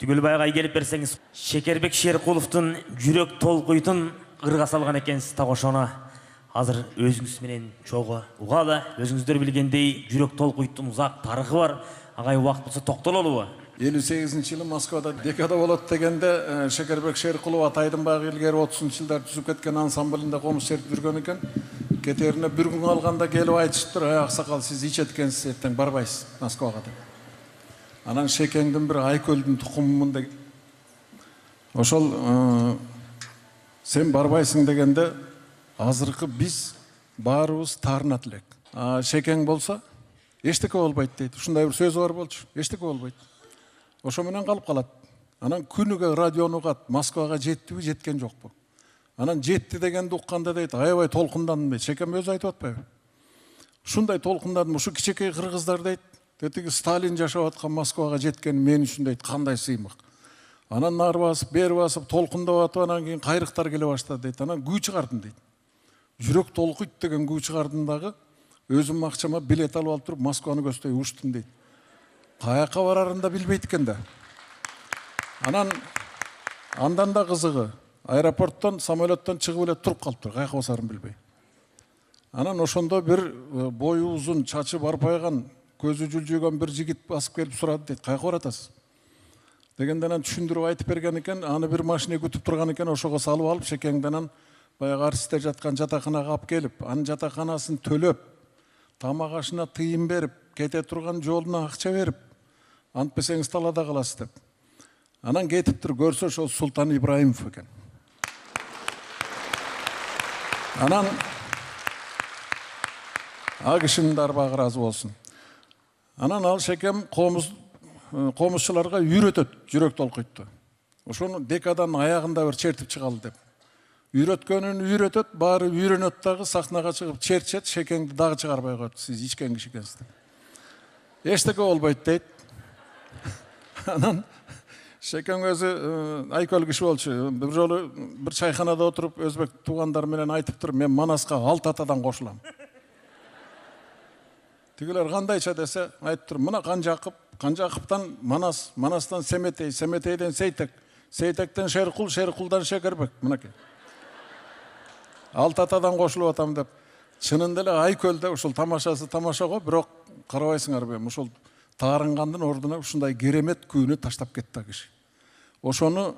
Түгелбайға келіп берсеңіз, Шекербек Шерқұловтың жүрек толқуйтын ырға салған екенсіз тағошона. Азыр өзіңіз менен чоғы уғалы, өзіңіздер білгендей жүрек толқуйтын ұзақ тарихы бар. Ағай уақыт болса тоқталуы. 58 жылы Москвада декада болады дегенде Шекербек Шерқұлов атайдың бағы елгері 30 жылдар түзіп кеткен ансамблінде қомыс шертіп жүрген екен. Кетеріне бір күн қалғанда келіп айтышыптыр, ақсақал сіз ич еткенсіз, ертең барбайсыз Москваға деп. Анан Шекеңдің бір Айкөлдің тұқымымын деп. Ошол сен барбайсың дегенде азырқы біз барыбыз тарынат элек. Шекең болса эчтеке болбойт дейт. Ушундай бир сөз бар болчу. Эчтеке болбойт. Ошо менен калып калат. Анан күнүгө радиону угат, Москвага жеттиби, жеткен жокпу. Анан жетти дегенди укканда дейт, аябай толкундандым дейт. Шекем өзү айтып атпайбы? Ушундай толкундандым, ушу кичекей кыргыздар дейт. Тетиги Сталин жашап аткан Москвага жеткен мен үчүн дейт, кандай сыймык. Анан нары басып, бери басып, толкундап атып, анан кийин кайрыктар келе баштады дейт. Анан күү чыгардым дейт. Жүрөк толкуйт деген күү чыгардым дагы, өзүм акчама билет алып туруп Москваны көздөй учтум дейт. Каяка барарын да билбейт экен да. Андан да кызыгы, аэропорттон, самолеттон чыгып эле туруп калыптыр, каяка басарын билбей. Анан ошондо бир бою узун, чачы барпайган, көзү жүлжүйгөн бир жигит басып келип сурады дейт, каяка баратасыз? Дегенде анан түшүндүрүп айтып берген экен, аны бир машина күтүп турган экен, ошого салып алып, Шекеңден баягы артисттер жаткан жатаканага алып келип, анын жатаканасын төлөп, тамак ашына тыйын берип, кете турган жолуна акча берип, антпесеңиз талада каласыз деп. Анан кетиптир, көрсө ошол Султан Ибраимов экен. Анан кишинин дарбагы ыраазы болсун. Анан ал Шекем комузчуларга үйрөтөт жүрөк толкуйту. Ошону декаданын аягында бир чертип чыгалы деп. Үйрөткөнүн үйрөтөт, баары үйрөнөт дагы, сахнага чыгып чертчет, Шекеңди дагы чыгарбай коет. Сиз ичкен киши экенсиз деп. Эчтеке болбойт дейт. Анан Шекең өзү Айкөл киши болчу. Бир жолу бир чайханада отуруп, өзбек туугандар менен айтыптыр, мен Манаска 6 атадан кошулам. Тигилер кандайча десе, айтыптыр, мына Канжакыптан Манас, Манастан Семетей, Семетейден Сейтек, Сейтектен Шеркул, Шеркулдан Шекербек, мынакей. 6 атадан кошулуп атам деп. Чынында эле Айкөлдө ушул тамашасы тамаша го, бирок карабайсыңарбы, ушул таарынгандын ордуна ушундай керемет күүнү таштап кетти киши. Ошону